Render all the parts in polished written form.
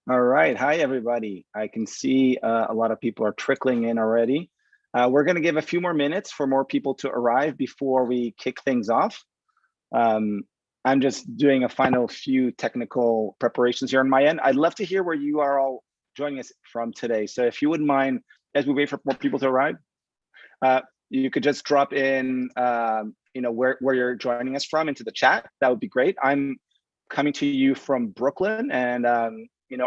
All right. Hi, everybody. I can see a lot of people are trickling in already. We're going to give a few more minutes for more people to arrive before we kick things off. Um, I'm just doing a final few technical preparations here on my end. I'd love to hear where you are all joining us from today. So if you wouldn't mind, as we wait for more people to arrive, uh, you could just drop in, where you're joining us from into the chat. That would be great. I'm coming to you from Brooklyn, and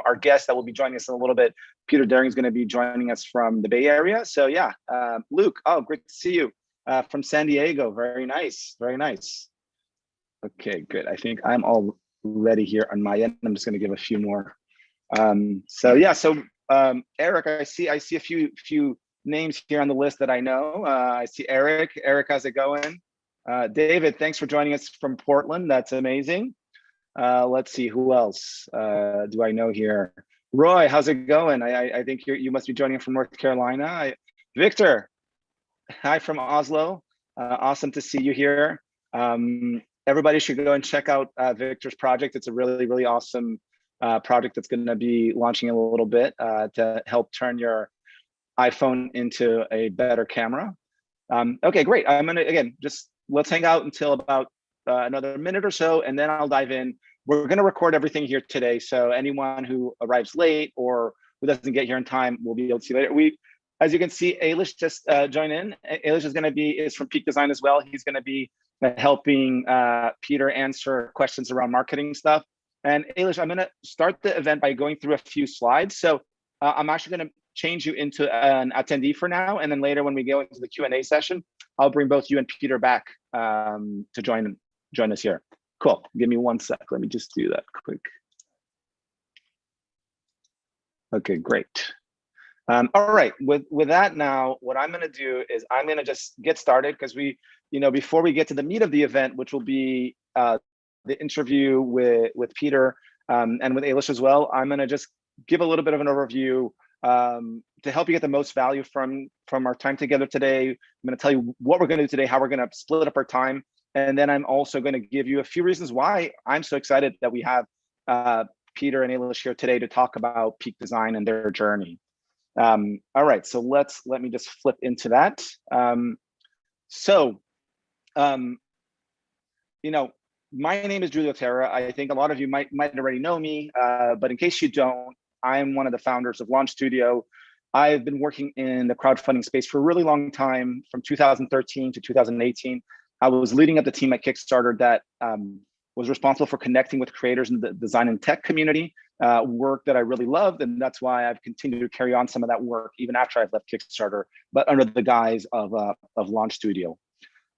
our guest that will be joining us in a little bit, Peter Dering, is going to be joining us from the Bay Area. So yeah, Luke, oh, great to see you from San Diego. Very nice, very nice. Okay, good. I think I'm all ready here on my end. I'm just going to give a few more. Eric, I see a few names here on the list that I know. I see Eric. Eric, how's it going? David, thanks for joining us from Portland. That's amazing. Let's see, who else do I know here? Roy, how's it going? I think you must be joining from North Carolina. Victor, hi from Oslo. Awesome to see you here. Everybody should go and check out Victor's project. It's a really, really awesome project that's going to be launching in a little bit to help turn your iPhone into a better camera. Okay, great. I'm gonna, again, just let's hang out until about another minute or so, and then I'll dive in. We're gonna record everything here today, so anyone who arrives late or who doesn't get here in time will be able to see later. As you can see, Elish just joined in. Elish is from Peak Design as well. He's gonna be helping Peter answer questions around marketing stuff. And Elish, I'm gonna start the event by going through a few slides. So I'm actually gonna change you into an attendee for now, and then later when we go into the Q&A session, I'll bring both you and Peter back to join us here. Cool. Give me 1 sec. Let me just do that quick. Okay, great. All right. With that now, what I'm going to do is I'm going to just get started because before we get to the meat of the event, which will be the interview with Peter and with Elish as well, I'm going to just give a little bit of an overview to help you get the most value from our time together today. I'm going to tell you what we're going to do today, how we're going to split up our time. And then I'm also going to give you a few reasons why I'm so excited that we have Peter and Elish here today to talk about Peak Design and their journey. All right, so let me just flip into that. My name is Julio Terra. I think a lot of you might already know me, but in case you don't, I'm one of the founders of Launch Studio. I've been working in the crowdfunding space for a really long time, from 2013 to 2018. I was leading up the team at Kickstarter that was responsible for connecting with creators in the design and tech community, work that I really loved. And that's why I've continued to carry on some of that work even after I've left Kickstarter, but under the guise of Launch Studio.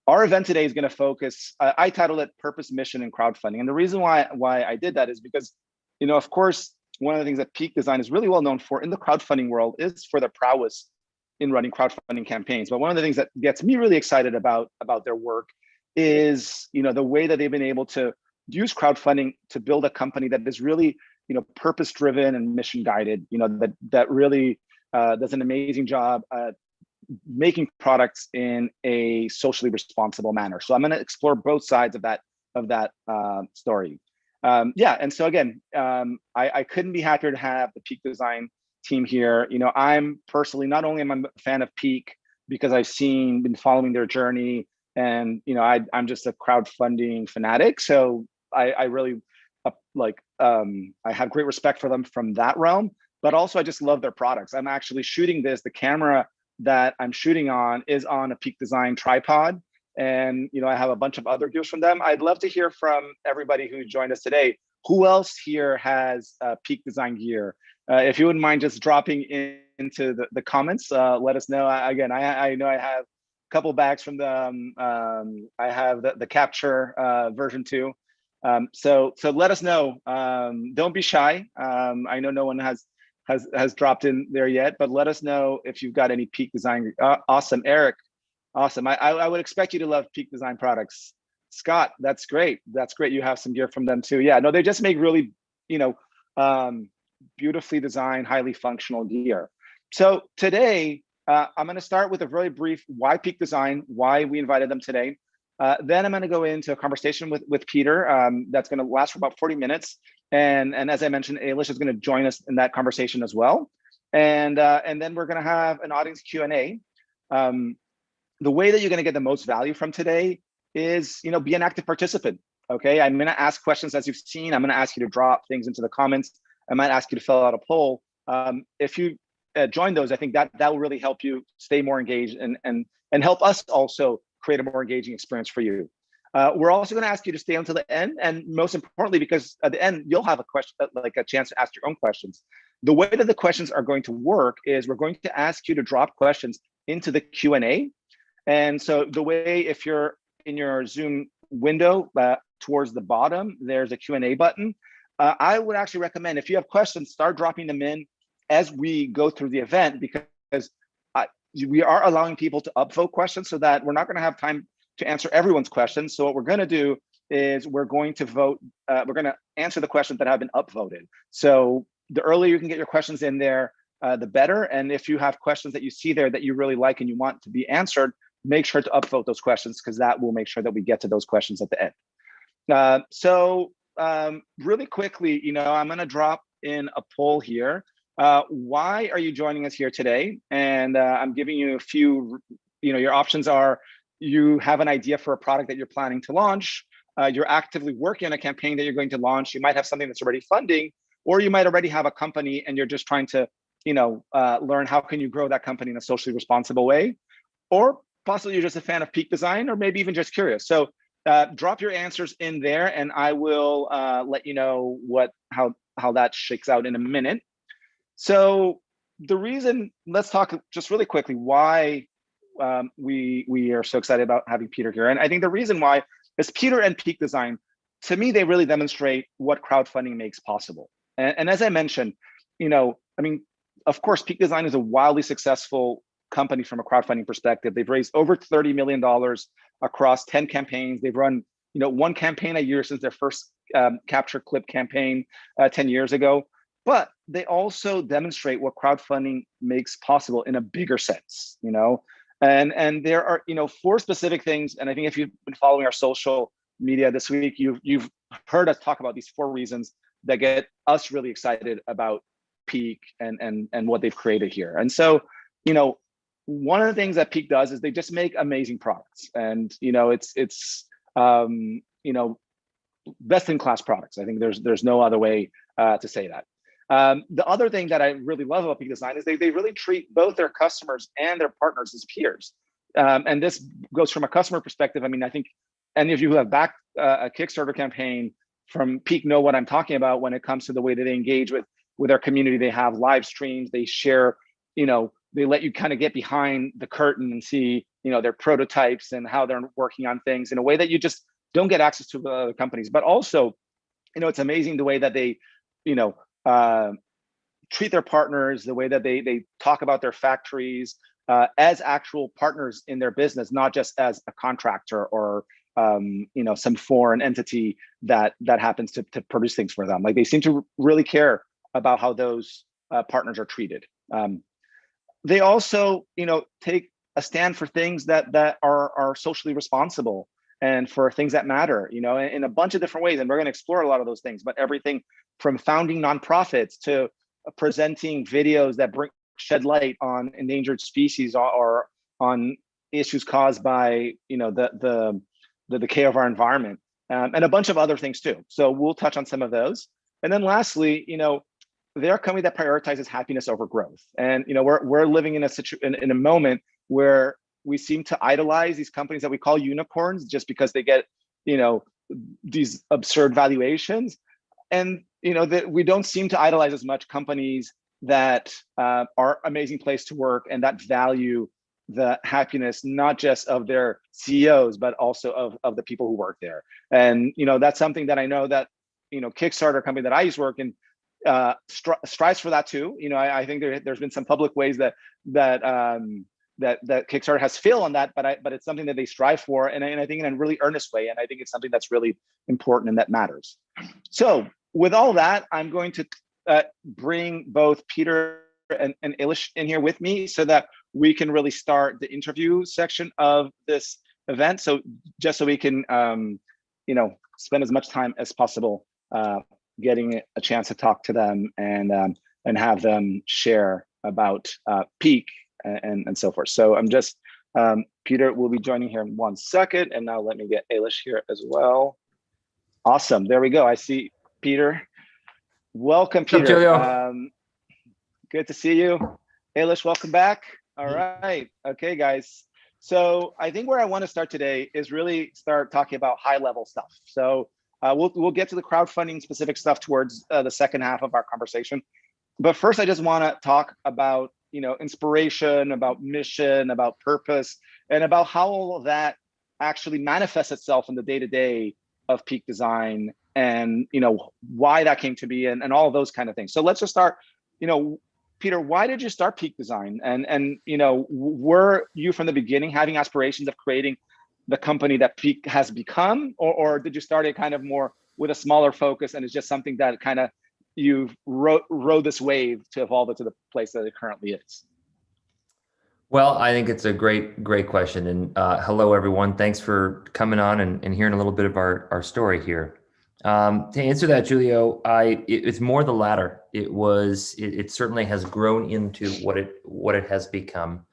Our event today is going to focus, I titled it Purpose, Mission, and Crowdfunding. And the reason why I did that is because, of course, one of the things that Peak Design is really well known for in the crowdfunding world is for their prowess in running crowdfunding campaigns. But one of the things that gets me really excited about their work is, the way that they've been able to use crowdfunding to build a company that is really, purpose-driven and mission-guided, that really does an amazing job making products in a socially responsible manner. So I'm going to explore both sides of that story. And so again, I couldn't be happier to have the Peak Design team here. I'm personally, not only am I a fan of Peak because I've been following their journey, and I'm just a crowdfunding fanatic. So I really I have great respect for them from that realm, but also I just love their products. I'm actually shooting this. The camera that I'm shooting on is on a Peak Design tripod. And, I have a bunch of other gears from them. I'd love to hear from everybody who joined us today. Who else here has Peak Design gear? If you wouldn't mind just dropping into the comments, let us know. Again, I know I have a couple bags from them. I have the Capture version 2. So let us know. Don't be shy. I know no one has dropped in there yet, but let us know if you've got any Peak Design. Awesome, Eric. Awesome. I would expect you to love Peak Design products. Scott, that's great. That's great. You have some gear from them too. Yeah, no, they just make really, beautifully designed, highly functional gear. So today, I'm going to start with a very brief why Peak Design, why we invited them today. Then I'm going to go into a conversation with Peter that's going to last for about 40 minutes. And as I mentioned, Elish is going to join us in that conversation as well. And then we're going to have an audience Q&A. The way that you're going to get the most value from today is, be an active participant. Okay, I'm going to ask questions as you've seen. I'm going to ask you to drop things into the comments. I might ask you to fill out a poll. If you join those, I think that will really help you stay more engaged and help us also create a more engaging experience for you. We're also going to ask you to stay until the end, and most importantly, because at the end you'll have a question, like a chance to ask your own questions. The way that the questions are going to work is we're going to ask you to drop questions into the Q&A. And so the way, if you're in your Zoom window, towards the bottom, there's a Q&A button. I would actually recommend, if you have questions, start dropping them in as we go through the event, because we are allowing people to upvote questions so that we're not going to have time to answer everyone's questions. So what we're going to do is we're going to vote, we're going to answer the questions that have been upvoted. So the earlier you can get your questions in there, the better. And if you have questions that you see there that you really like and you want to be answered, make sure to upvote those questions, because that will make sure that we get to those questions at the end. Really quickly, I'm going to drop in a poll here. Why are you joining us here today? And I'm giving you a few, your options are: you have an idea for a product that you're planning to launch, you're actively working on a campaign that you're going to launch, you might have something that's already funding, or you might already have a company and you're just trying to, learn how can you grow that company in a socially responsible way, or possibly you're just a fan of Peak Design, or maybe even just curious. So drop your answers in there, and I will let you know how that shakes out in a minute. So the reason, let's talk just really quickly why we are so excited about having Peter here. And I think the reason why is Peter and Peak Design, to me, they really demonstrate what crowdfunding makes possible. And as I mentioned, of course, Peak Design is a wildly successful company from a crowdfunding perspective. They've raised over $30 million across 10 campaigns. They've run, one campaign a year since their first capture clip campaign 10 years ago. But they also demonstrate what crowdfunding makes possible in a bigger sense, and there are, 4 specific things. And I think if you've been following our social media this week, you've heard us talk about these 4 reasons that get us really excited about Peak and what they've created here. And so, one of the things that Peak does is they just make amazing products, and it's best in class products. I think there's no other way to say that. The other thing that I really love about Peak Design is they really treat both their customers and their partners as peers. And this goes from a customer perspective. I think any of you who have backed a Kickstarter campaign from Peak know what I'm talking about when it comes to the way that they engage with their community. They have live streams, they share, they let you kind of get behind the curtain and see, their prototypes and how they're working on things in a way that you just don't get access to with other companies. But also, it's amazing the way that they, treat their partners, the way that they talk about their factories as actual partners in their business, not just as a contractor or some foreign entity that happens to produce things for them. Like, they seem to really care about how those partners are treated. They also, take a stand for things that are socially responsible and for things that matter, in a bunch of different ways. And we're going to explore a lot of those things, but everything from founding nonprofits to presenting videos that shed light on endangered species or on issues caused by, the decay of our environment, and a bunch of other things too. So we'll touch on some of those. And then lastly, they're a company that prioritizes happiness over growth. And we're living in a moment where we seem to idolize these companies that we call unicorns just because they get, these absurd valuations. And that we don't seem to idolize as much companies that are amazing place to work and that value the happiness, not just of their CEOs, but also of the people who work there. And that's something that I know that Kickstarter, company that I used to work in, strives for that too. I think there's been some public ways that Kickstarter has failed on that, but it's something that they strive for, and I think in a really earnest way. And I think it's something that's really important and that matters. So with all that, I'm going to bring both Peter and Elish in here with me so that we can really start the interview section of this event. So just so we can, spend as much time as possible getting a chance to talk to them and have them share about Peak and so forth. So I'm just, Peter will be joining here in 1 second. And now let me get Elish here as well. Awesome, there we go. I see Peter. Welcome, Peter. Good to see you. Elish, welcome back. All right, okay, guys. So I think where I want to start today is really start talking about high level stuff. So we'll get to the crowdfunding specific stuff towards the second half of our conversation. But first, I just want to talk about, inspiration, about mission, about purpose, and about how all of that actually manifests itself in the day-to-day of Peak Design, and why that came to be, and all of those kind of things. So let's just start. Peter, why did you start Peak Design? And were you from the beginning having aspirations of creating the company that Peak has become, or did you start it kind of more with a smaller focus, and it's just something that kind of you've rode this wave to evolve it to the place that it currently is? Well, I think it's a great question. And hello, everyone. Thanks for coming on and hearing a little bit of our story here. To answer that, Julio, it's more the latter. It certainly has grown into what it has become.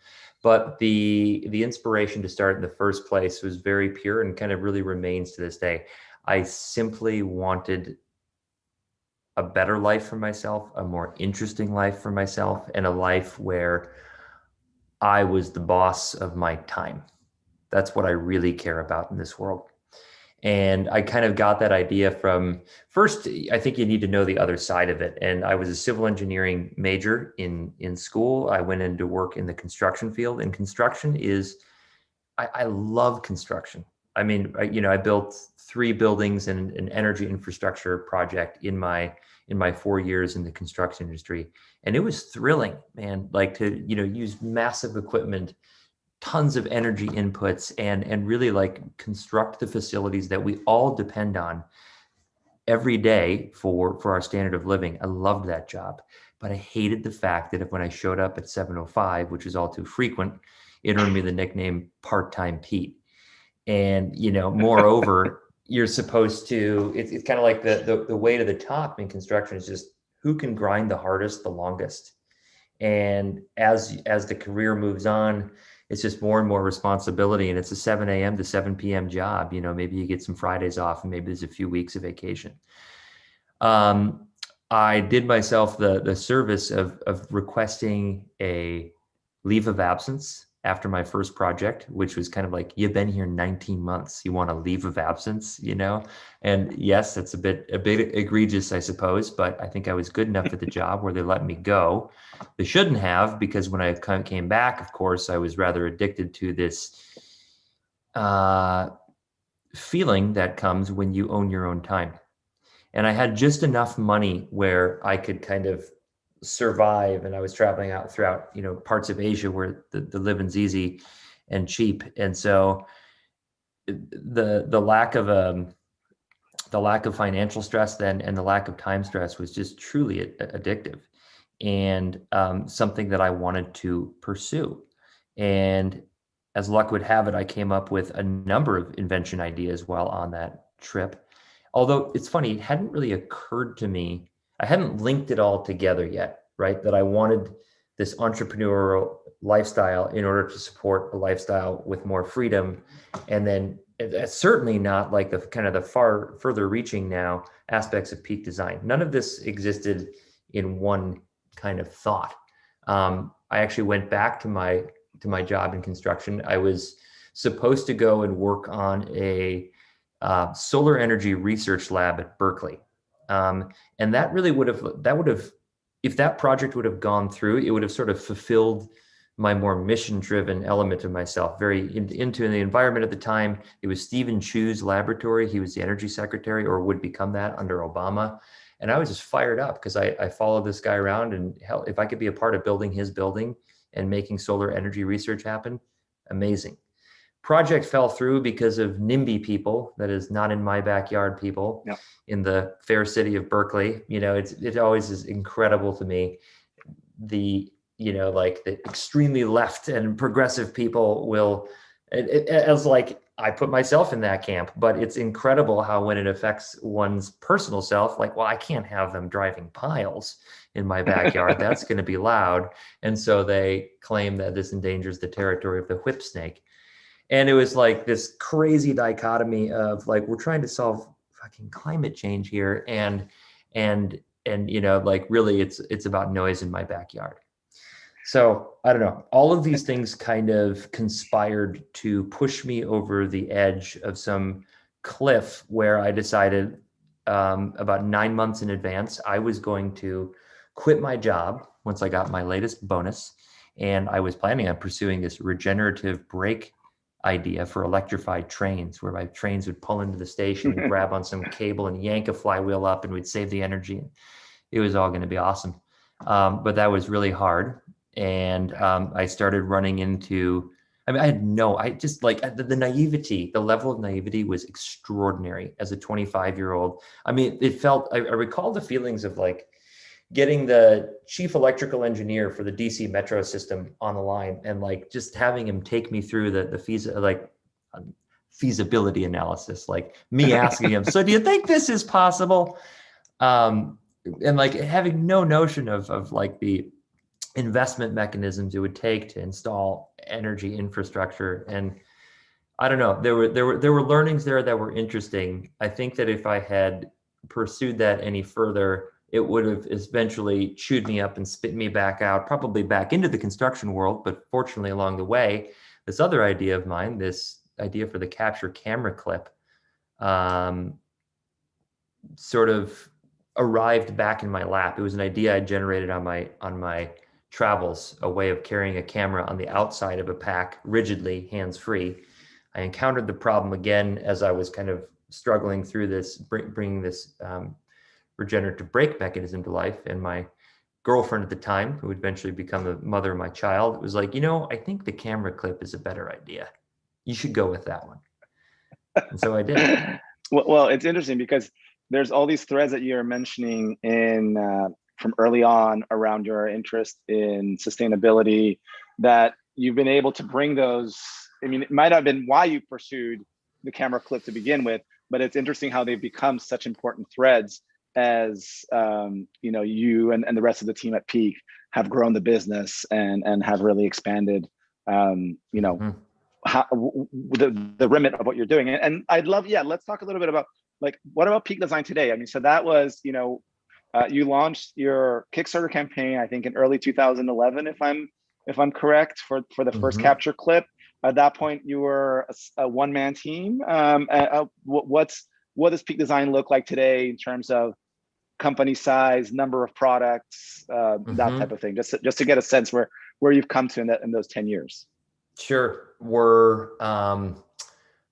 But the inspiration to start in the first place was very pure and kind of really remains to this day. I simply wanted a better life for myself, a more interesting life for myself, and a life where I was the boss of my time. That's what I really care about in this world. And I kind of got that idea from, first, I think you need to know the other side of it. And I was a civil engineering major in school. I went into work in the construction field, and construction is, I love construction. I mean, I built 3 buildings and an energy infrastructure project in my 4 years in the construction industry. And it was thrilling, man, like to, use massive equipment, tons of energy inputs, and really like construct the facilities that we all depend on every day for our standard of living. I loved that job, but I hated the fact that when I showed up at 7:05, which is all too frequent, it earned me the nickname Part-Time Pete. And, moreover, you're supposed to, it's kind of like the way to the top in construction is just who can grind the hardest, the longest. And as the career moves on, it's just more and more responsibility, and it's a 7 a.m. to 7 p.m. job. Maybe you get some Fridays off, and maybe there's a few weeks of vacation. I did myself the service of requesting a leave of absence after my first project, which was kind of like, you've been here 19 months, you want a leave of absence, And yes, that's a bit egregious, I suppose, but I think I was good enough at the job where they let me go. They shouldn't have, because when I came back, of course, I was rather addicted to this feeling that comes when you own your own time. And I had just enough money where I could kind of survive, and I was traveling out throughout parts of Asia where the living's easy and cheap, and so the lack of financial stress then, and the lack of time stress, was just truly addictive, and something that I wanted to pursue. And as luck would have it, I came up with a number of invention ideas while on that trip. Although it's funny, it hadn't really occurred to me, I hadn't linked it all together yet, right? That I wanted this entrepreneurial lifestyle in order to support a lifestyle with more freedom. And then it's certainly not like the kind of the further reaching now aspects of Peak Design. None of this existed in one kind of thought. I actually went back to my job in construction. I was supposed to go and work on a solar energy research lab at Berkeley. And that really would have, if that project would have gone through, it would have sort of fulfilled my more mission-driven element of myself, very into the environment at the time. It was Stephen Chu's laboratory. He was the energy secretary, or would become that under Obama. And I was just fired up because I followed this guy around, and hell, if I could be a part of building his building and making solar energy research happen, amazing. Project fell through because of NIMBY people, that is not in my backyard people, Yep. In the fair city of Berkeley. It always is incredible to me. Like the extremely left and progressive people will As like, I put myself in that camp, but it's incredible how when it affects one's personal self, like, well, I can't have them driving piles in my backyard. That's going to be loud. And so they claim that this endangers the territory of the whip snake. And it was like this crazy dichotomy of like, we're trying to solve fucking climate change here. And, like really it's about noise in my backyard. So I don't know, all of these things kind of conspired to push me over the edge of some cliff where I decided about 9 months in advance, I was going to quit my job once I got my latest bonus. And I was planning on pursuing this regenerative brake idea for electrified trains, where my trains would pull into the station, we'd grab on some cable and yank a flywheel up and we'd save the energy. It was all going to be awesome. But that was really hard. And I started running into, I just like the naivety, the level of naivety was extraordinary as a 25-year-old. I mean, it felt, I recall the feelings of like getting the chief electrical engineer for the DC metro system on the line and like just having him take me through the feasibility analysis, like me asking him, so do you think this is possible? And like having no notion of like the investment mechanisms it would take to install energy infrastructure. And I don't know, there were learnings there that were interesting. I think that if I had pursued that any further, it would have eventually chewed me up and spit me back out, probably back into the construction world. But fortunately, along the way, this other idea of mine, this idea for the capture camera clip, sort of arrived back in my lap. It was an idea I generated on my travels, a way of carrying a camera on the outside of a pack, rigidly, hands-free. I encountered the problem again as I was kind of struggling through this, bringing this regenerative brake mechanism to life. And my girlfriend at the time, who would eventually become the mother of my child, was like, I think the camera clip is a better idea. You should go with that one. And so I did. Well, it's interesting because there's all these threads that you're mentioning from early on around your interest in sustainability, that you've been able to bring those. I mean, it might have been why you pursued the camera clip to begin with, but it's interesting how they've become such important threads as you and the rest of the team at Peak have grown the business and have really expanded how, the remit of what you're doing. And I'd love, let's talk a little bit about like, what about Peak Design today? I mean, so that was, you launched your Kickstarter campaign, I think in early 2011, if I'm correct, for the first capture clip. At that point, you were a one-man team. What does Peak Design look like today in terms of company size, number of products, that type of thing? Just to get a sense where you've come to in those 10 years. Sure, we're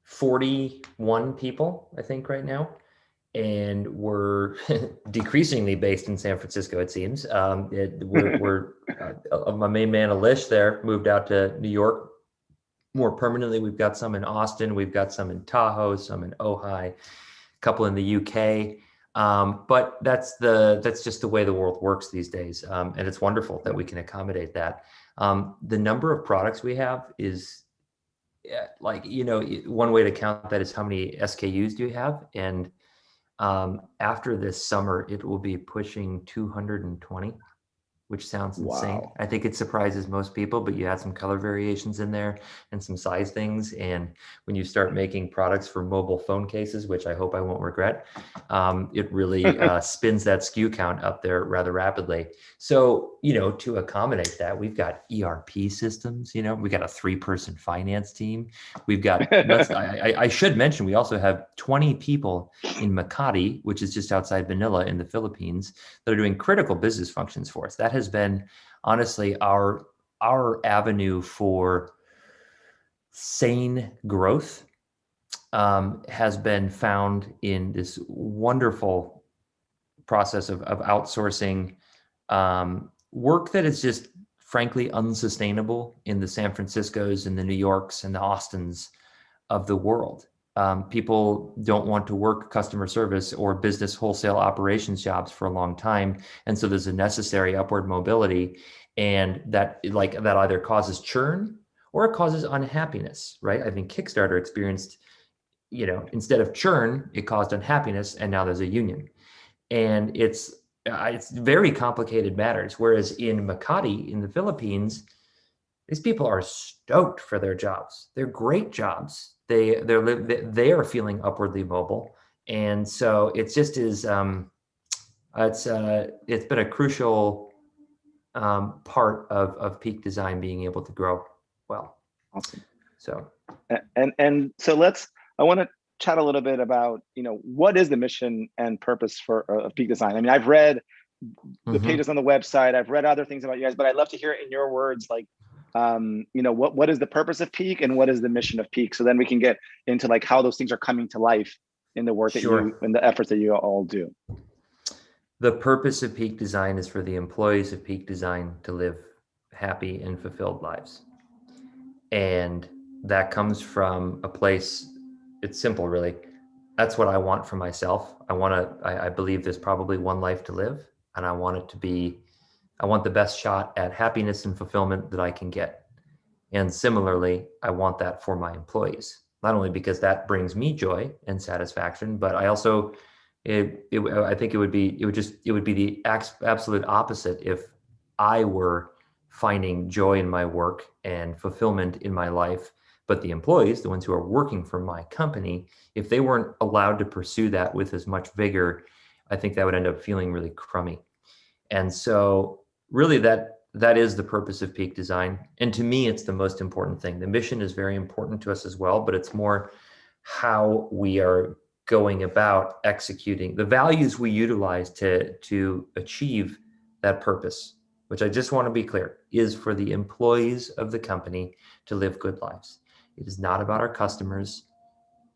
41 people, I think, right now. And we're decreasingly based in San Francisco, it seems. We're my main man, Elish, there, moved out to New York more permanently. We've got some in Austin. We've got some in Tahoe, some in Ojai, a couple in the UK. But that's just the way the world works these days. And it's wonderful that we can accommodate that. The number of products we have is one way to count that is how many SKUs do you have? And after this summer, it will be pushing 220, which sounds insane. Wow. I think it surprises most people, but you add some color variations in there and some size things. And when you start making products for mobile phone cases, which I hope I won't regret, it really spins that SKU count up there rather rapidly. So, to accommodate that, we've got ERP systems, we got a 3-person finance team. We've got, I should mention, we also have 20 people in Makati, which is just outside Manila in the Philippines, that are doing critical business functions for us. That has been honestly our avenue for sane growth, has been found in this wonderful process of outsourcing work that is just frankly unsustainable in the San Franciscos and the New Yorks and the Austins of the world. People don't want to work customer service or business wholesale operations jobs for a long time. And so there's a necessary upward mobility, and that either causes churn or it causes unhappiness, right? I think Kickstarter experienced, instead of churn, it caused unhappiness, and now there's a union. And it's very complicated matters. Whereas in Makati, in the Philippines, these people are stoked for their jobs. They're great jobs. They are feeling upwardly mobile, and so it just is. It's been a crucial part of Peak Design being able to grow well. Awesome. So, and so I want to chat a little bit about, what is the mission and purpose of Peak Design? I mean, I've read the pages on the website, I've read other things about you guys, but I'd love to hear it in your words, like, what is the purpose of Peak and what is the mission of Peak? So then we can get into like how those things are coming to life in the work that you, and the efforts that you all do. The purpose of Peak Design is for the employees of Peak Design to live happy and fulfilled lives. And that comes from a place, it's simple, really. That's what I want for myself. I believe there's probably one life to live, and I want the best shot at happiness and fulfillment that I can get. And similarly, I want that for my employees, not only because that brings me joy and satisfaction, but I also, I think it would be the absolute opposite if I were finding joy in my work and fulfillment in my life, but the employees, the ones who are working for my company, if they weren't allowed to pursue that with as much vigor, I think that would end up feeling really crummy. And so really that is the purpose of Peak Design. And to me, it's the most important thing. The mission is very important to us as well, but it's more how we are going about executing the values we utilize to achieve that purpose, which I just want to be clear, is for the employees of the company to live good lives. It is not about our customers.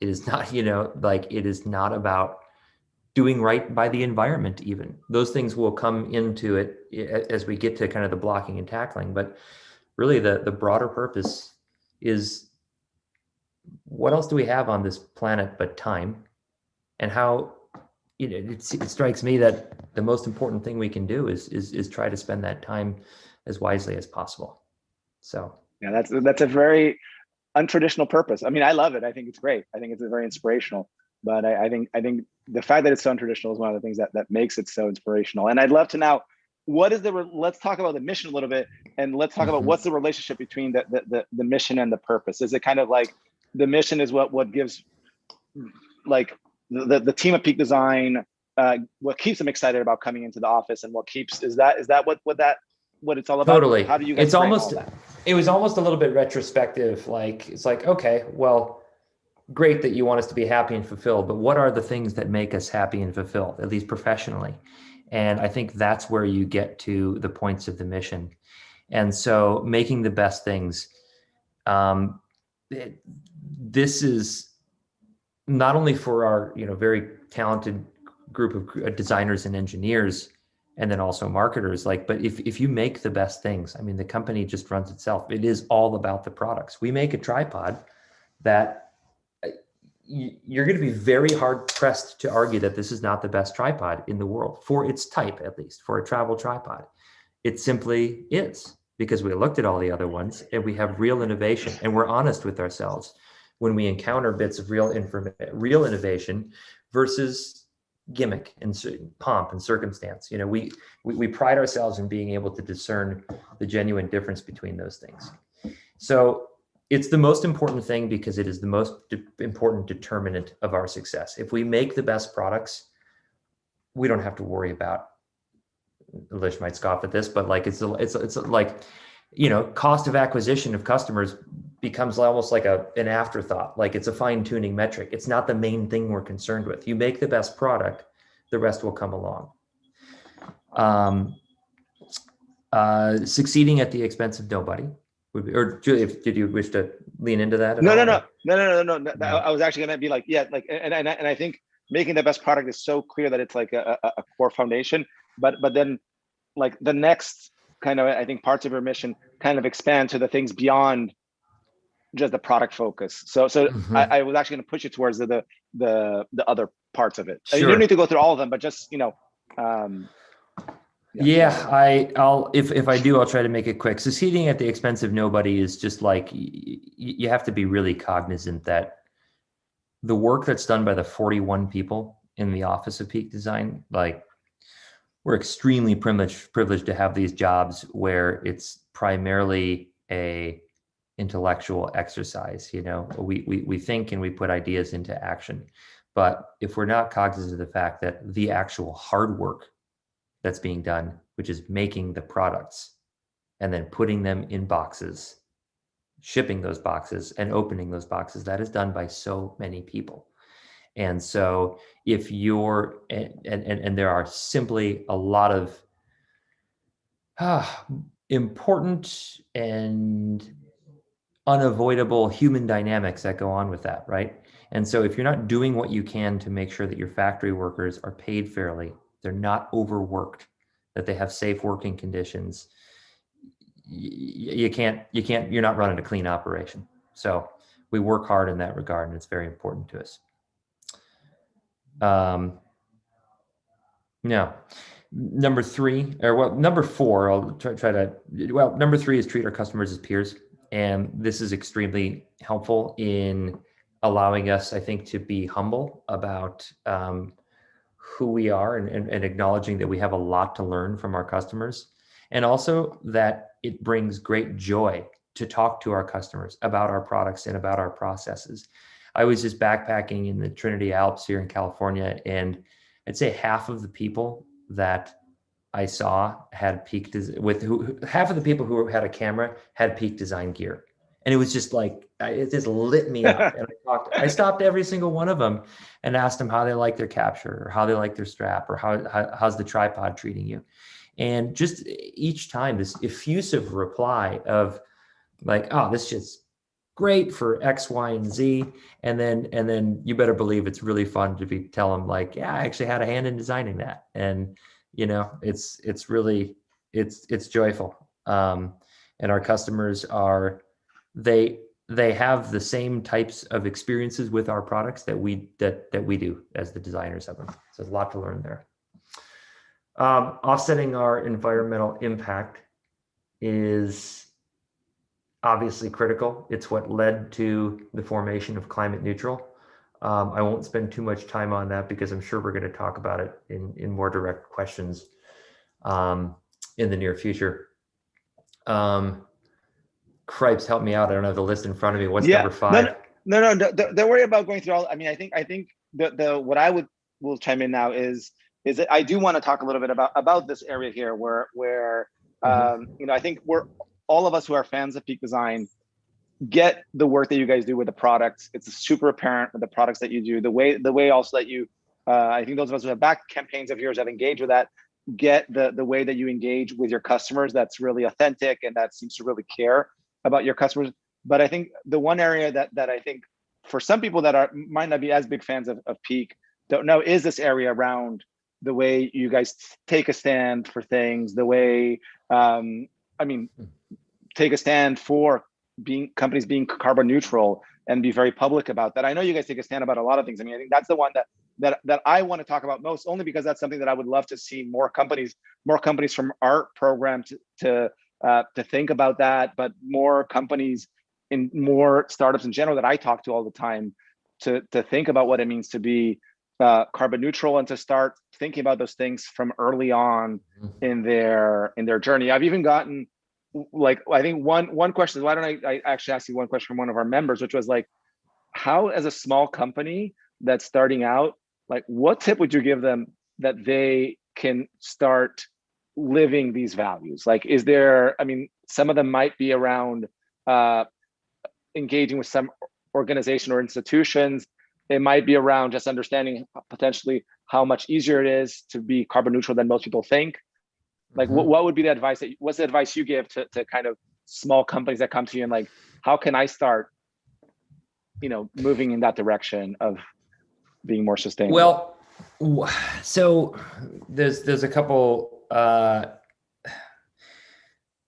It is not, it is not about doing right by the environment even. Those things will come into it as we get to kind of the blocking and tackling. But really the broader purpose is, what else do we have on this planet but time? And how, it strikes me that the most important thing we can do is try to spend that time as wisely as possible. So yeah, that's a very untraditional purpose. I mean, I love it. I think it's great. I think it's very inspirational. But I think the fact that it's so untraditional is one of the things that makes it so inspirational. And I'd love to now, let's talk about the mission a little bit, and let's talk about what's the relationship between the mission and the purpose. Is it kind of like the mission is what gives like the team of Peak Design, what keeps them excited about coming into the office, and what it's all about? Totally. How do you guys frame all that? It was almost a little bit retrospective. Like, it's like, okay, well, great that you want us to be happy and fulfilled, but what are the things that make us happy and fulfilled, at least professionally? And I think that's where you get to the points of the mission. And so making the best things, this is not only for our, very talented group of designers and engineers, and then also marketers, but if you make the best things, I mean, the company just runs itself. It is all about the products. We make a tripod that you're going to be very hard pressed to argue that this is not the best tripod in the world, for its type, at least for a travel tripod. It simply is, because we looked at all the other ones and we have real innovation, and we're honest with ourselves when we encounter bits of real innovation versus gimmick and pomp and circumstance. We pride ourselves in being able to discern the genuine difference between those things. So it's the most important thing because it is the most important determinant of our success. If we make the best products, we don't have to worry about, Elish might scoff at this, but it's like, cost of acquisition of customers becomes almost like an afterthought. Like, it's a fine tuning metric. It's not the main thing we're concerned with. You make the best product, the rest will come along. Succeeding at the expense of nobody. Or Julia, did you wish to lean into that? No. I was actually going to be like, yeah, and I think making the best product is so clear that it's like a core foundation. But then, like, the next kind of, I think, parts of your mission kind of expand to the things beyond just the product focus. So I was actually going to push you towards the other parts of it. Sure. You don't need to go through all of them, but just Yeah, I'll if I do, I'll try to make it quick. Succeeding at the expense of nobody is just like you have to be really cognizant that the work that's done by the 41 people in the office of Peak Design, like we're extremely privileged to have these jobs where it's primarily a intellectual exercise. You know, we think and we put ideas into action, but if we're not cognizant of the fact that the actual hard work that's being done, which is making the products and then putting them in boxes, shipping those boxes and opening those boxes, that is done by so many people. And so if you're, and there are simply a lot of important and unavoidable human dynamics that go on with that, right? And so if you're not doing what you can to make sure that your factory workers are paid fairly, they're not overworked, that they have safe working conditions, you're not running a clean operation. So we work hard in that regard, and it's very important to us. Now, number 3, or well, number 4, I'll try to, well, number 3 is treat our customers as peers. And this is extremely helpful in allowing us, I think, to be humble about who we are and acknowledging that we have a lot to learn from our customers. And also that it brings great joy to talk to our customers about our products and about our processes. I was just backpacking in the Trinity Alps here in California, and I'd say half of the people that I saw had Peak half of the people who had a camera had Peak Design gear. And it was just like, it just lit me up. And I stopped every single one of them and asked them how they like their capture, or how they like their strap, or how's the tripod treating you. And just each time this effusive reply of like, oh, this shit's great for X, Y, and Z. And then you better believe it's really fun to tell them like, yeah, I actually had a hand in designing that. And, you know, it's really, it's joyful. And our customers are, they have the same types of experiences with our products that we do as the designers of them. So there's a lot to learn there. Offsetting our environmental impact is obviously critical. It's what led to the formation of Climate Neutral. I won't spend too much time on that because I'm sure we're going to talk about it in more direct questions in the near future. Cripes, help me out. I don't have the list in front of me. What's number 5? No. Don't worry about going through all. I mean, I think the what I will chime in now is that I do want to talk a little bit about this area here where you know, I think all of us who are fans of Peak Design get the work that you guys do with the products. It's super apparent with the products that you do. The way also that you, I think those of us who have backed campaigns of yours have engaged with that, get the way that you engage with your customers. That's really authentic, and that seems to really care about your customers. But I think the one area that I think for some people that might not be as big fans of Peak don't know is this area around the way you guys take a stand for things, the way, take a stand for companies being carbon neutral and be very public about that. I know you guys take a stand about a lot of things. I mean, I think that's the one that I want to talk about most, only because that's something that I would love to see more companies from our program to think about that, but more companies in more startups in general that I talk to all the time to think about what it means to be carbon neutral and to start thinking about those things from early on in their journey. I've even gotten, like, I think one question, why don't I actually ask you one question from one of our members, which was like, how, as a small company that's starting out, like, what tip would you give them that they can start living these values? Like, is there, I mean, some of them might be around engaging with some organization or institutions. It might be around just understanding potentially how much easier it is to be carbon neutral than most people think. Like, what would be the advice what's the advice you give to kind of small companies that come to you and like, how can I start, you know, moving in that direction of being more sustainable? Well, so there's a couple,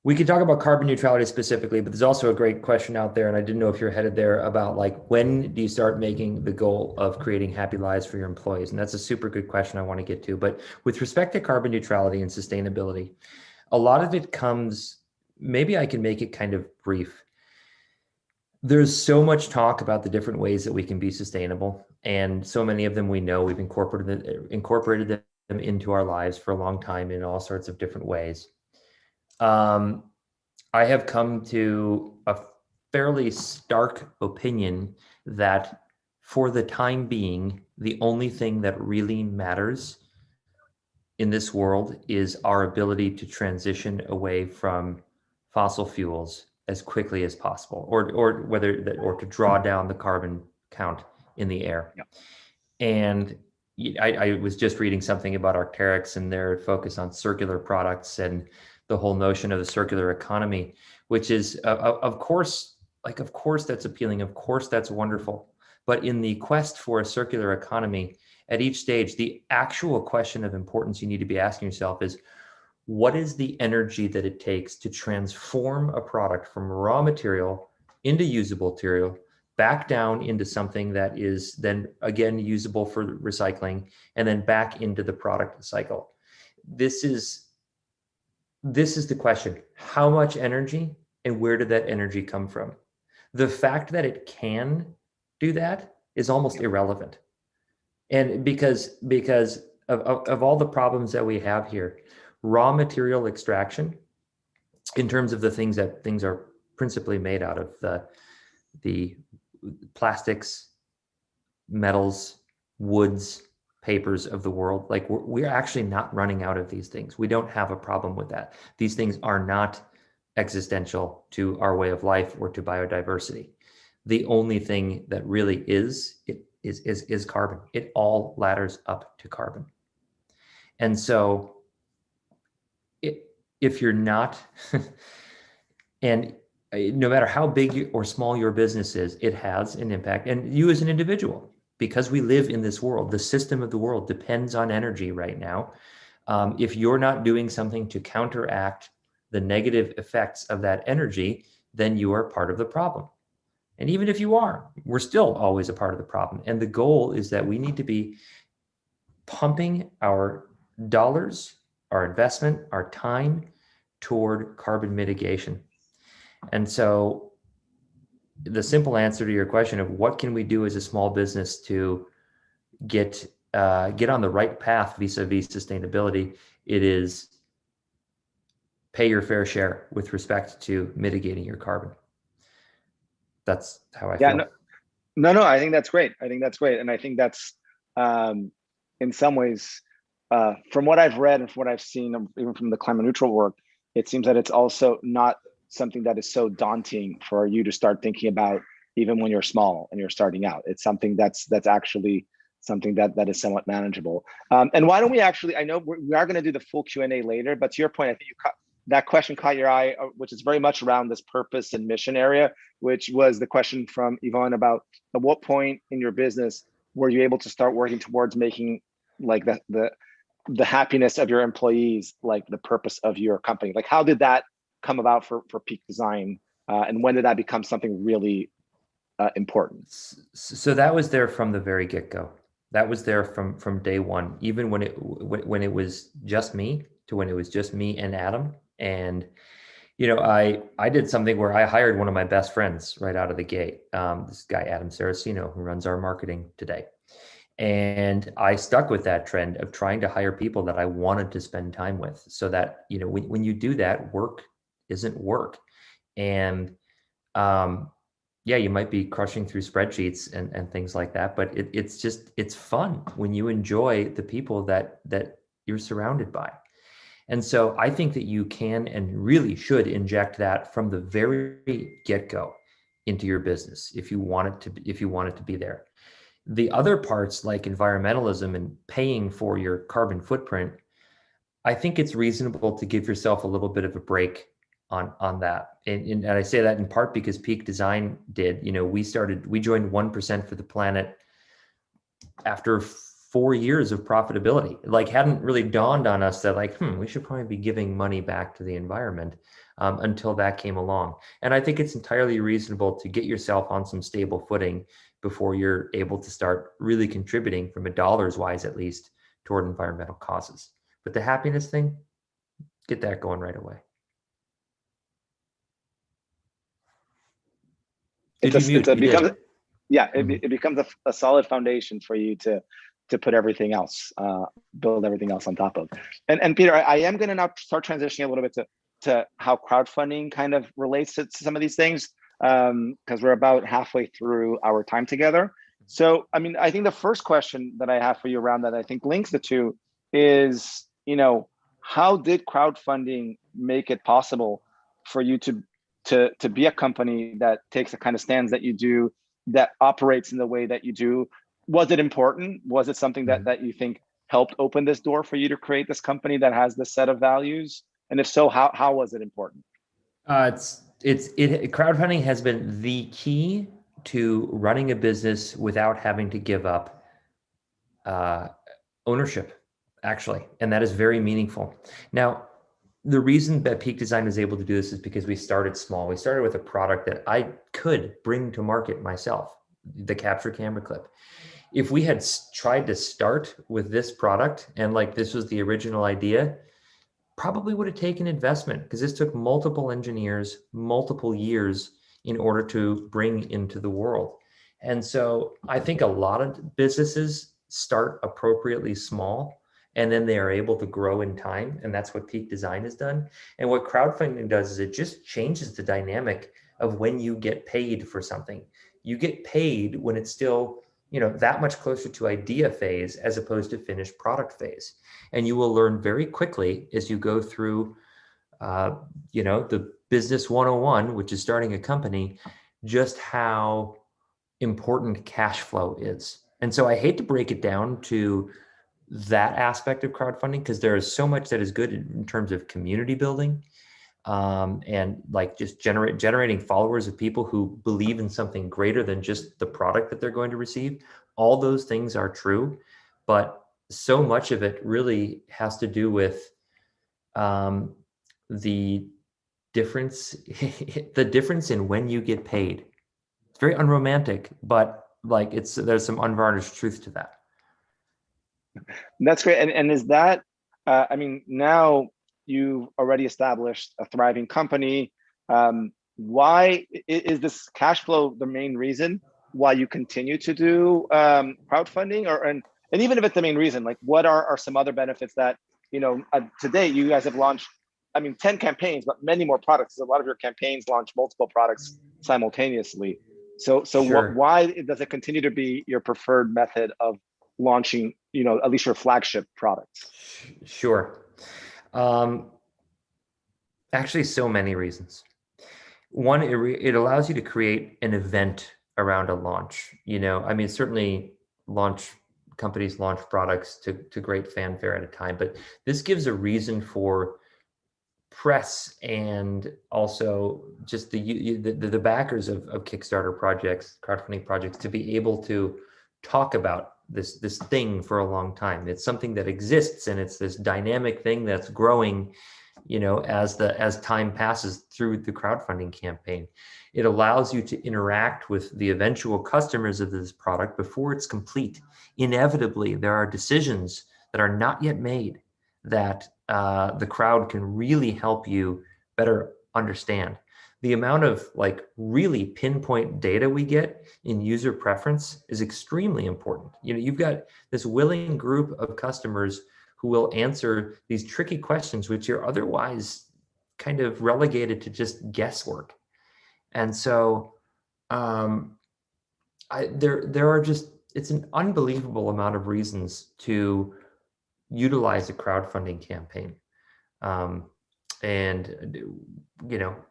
We could talk about carbon neutrality specifically, but there's also a great question out there, and I didn't know if you're headed there, about like, when do you start making the goal of creating happy lives for your employees? And that's a super good question I want to get to. But with respect to carbon neutrality and sustainability, a lot of it comes, maybe I can make it kind of brief. There's so much talk about the different ways that we can be sustainable, and so many of them we know we've incorporated them into our lives for a long time in all sorts of different ways. I have come to a fairly stark opinion that for the time being, the only thing that really matters in this world is our ability to transition away from fossil fuels as quickly as possible, or to draw down the carbon count in the air. Yeah. And I was just reading something about Arc'teryx and their focus on circular products and the whole notion of the circular economy, which is, of course, that's appealing. Of course, that's wonderful. But in the quest for a circular economy, at each stage, the actual question of importance you need to be asking yourself is, what is the energy that it takes to transform a product from raw material into usable material, back down into something that is then again usable for recycling, and then back into the product cycle? This is the question. How much energy, and where did that energy come from? The fact that it can do that is almost irrelevant. And because of all the problems that we have here, raw material extraction, in terms of the things that things are principally made out of, the plastics, metals, woods, papers of the world, like we're actually not running out of these things. We don't have a problem with that. These things are not existential to our way of life or to biodiversity. The only thing that really is carbon. It all ladders up to carbon. And so if you're not, and no matter how big or small your business is, it has an impact. And you as an individual, because we live in this world, the system of the world depends on energy right now. If you're not doing something to counteract the negative effects of that energy, then you are part of the problem. And even if you are, we're still always a part of the problem. And the goal is that we need to be pumping our dollars, our investment, our time toward carbon mitigation. And so the simple answer to your question of what can we do as a small business to get on the right path vis-a-vis sustainability, it is pay your fair share with respect to mitigating your carbon. That's how I feel. No, I think that's great. And I think that's, in some ways, from what I've read and from what I've seen, even from the climate neutral work, it seems that it's also not something that is so daunting for you to start thinking about, even when you're small and you're starting out. It's something that's actually something that is somewhat manageable. And why don't we actually, I know we are going to do the full Q&A later, but to your point, I think that question caught your eye, which is very much around this purpose and mission area, which was the question from Yvonne about at what point in your business were you able to start working towards making like the happiness of your employees, like the purpose of your company? Like, how did that come about for Peak Design, and when did that become something really important? So that was there from the very get-go. That was there from day one, even when it was just me to when it was just me and Adam. And I did something where I hired one of my best friends right out of the gate, this guy Adam Saraceno, who runs our marketing today. And I stuck with that trend of trying to hire people that I wanted to spend time with, so that when you do that, work isn't work. And you might be crushing through spreadsheets and things like that, but it's fun when you enjoy the people that you're surrounded by. And so I think that you can and really should inject that from the very get-go into your business if you want it to be there. The other parts, like environmentalism and paying for your carbon footprint, I think it's reasonable to give yourself a little bit of a break on that. And I say that in part because Peak Design did. We joined 1% for the Planet after 4 years of profitability. Like hadn't really dawned on us that like, we should probably be giving money back to the environment until that came along. And I think it's entirely reasonable to get yourself on some stable footing before you're able to start really contributing from a dollars wise, at least, toward environmental causes. But the happiness thing, get that going right away. Did you mute? It becomes a solid foundation for you to put everything else, build everything else on top of. And Peter, I am going to now start transitioning a little bit to how crowdfunding kind of relates to some of these things, because we're about halfway through our time together. So, I mean, I think the first question that I have for you around that I think links the two is, how did crowdfunding make it possible for you to be a company that takes the kind of stands that you do, that operates in the way that you do? Was it important? Was it something that you think helped open this door for you to create this company that has this set of values? And if so, how was it important? Crowdfunding has been the key to running a business without having to give up ownership, actually, and that is very meaningful. Now, the reason that Peak Design was able to do this is because we started small. We started with a product that I could bring to market myself, the capture camera clip. If we had tried to start with this product and like this was the original idea, probably would have taken investment, because this took multiple engineers, multiple years in order to bring into the world. And so I think a lot of businesses start appropriately small, and then they are able to grow in time. And that's what Peak Design has done. And what crowdfunding does is it just changes the dynamic of when you get paid for something. You get paid when it's still, that much closer to idea phase as opposed to finished product phase. And you will learn very quickly as you go through, the business 101, which is starting a company, just how important cash flow is. And so I hate to break it down to that aspect of crowdfunding, because there is so much that is good in terms of community building, and like just generating followers of people who believe in something greater than just the product that they're going to receive. All those things are true, but so much of it really has to do with the difference in when you get paid. It's very unromantic, but like there's some unvarnished truth to that. That's great. And is that, now you've already established a thriving company. Why is this cash flow the main reason why you continue to do crowdfunding? And even if it's the main reason, like what are some other benefits that, today you guys have launched, 10 campaigns, but many more products. A lot of your campaigns launch multiple products simultaneously. So Sure. Why does it continue to be your preferred method of launching, at least your flagship products? Sure. Actually, so many reasons. One, it allows you to create an event around a launch. Certainly companies launch products to great fanfare at a time, but this gives a reason for press and also just the backers of Kickstarter projects, crowdfunding projects, to be able to talk about this thing for a long time. It's something that exists, and it's this dynamic thing that's growing, as time passes through the crowdfunding campaign. It allows you to interact with the eventual customers of this product before it's complete. Inevitably, there are decisions that are not yet made that the crowd can really help you better understand. The amount of really pinpoint data we get in user preference is extremely important. You've got this willing group of customers who will answer these tricky questions, which are otherwise kind of relegated to just guesswork. And so it's an unbelievable amount of reasons to utilize a crowdfunding campaign.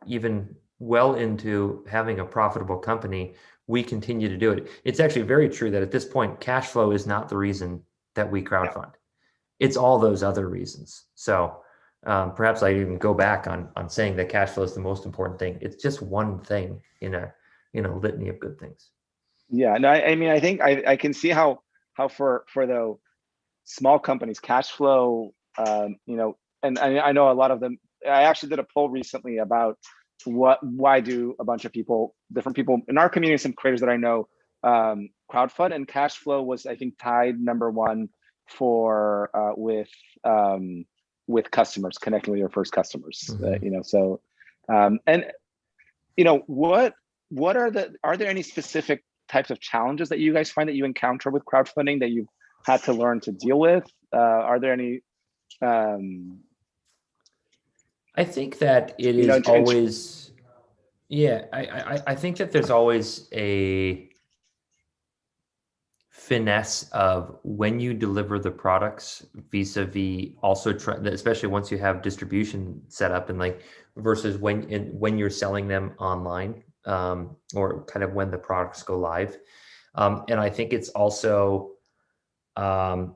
Even well into having a profitable company, we continue to do it. It's actually very true that at this point, cash flow is not the reason that we crowdfund. It's all those other reasons. So perhaps I even go back on saying that cash flow is the most important thing. It's just one thing in a litany of good things. Yeah, no, I think I can see how for the small companies, cash flow, and I know a lot of them. I actually did a poll recently about why do a bunch of different people in our community, some creators that I know, crowdfund, and cash flow was, I think, tied number one for with customers, connecting with your first customers. Are there any specific types of challenges that you guys find that you encounter with crowdfunding that you've had to learn to deal with? Are there any? I think that it is always, I think that there's always a finesse of when you deliver the products vis-a-vis also especially once you have distribution set up, and like versus when you're selling them online, or kind of when the products go live. And I think it's also, the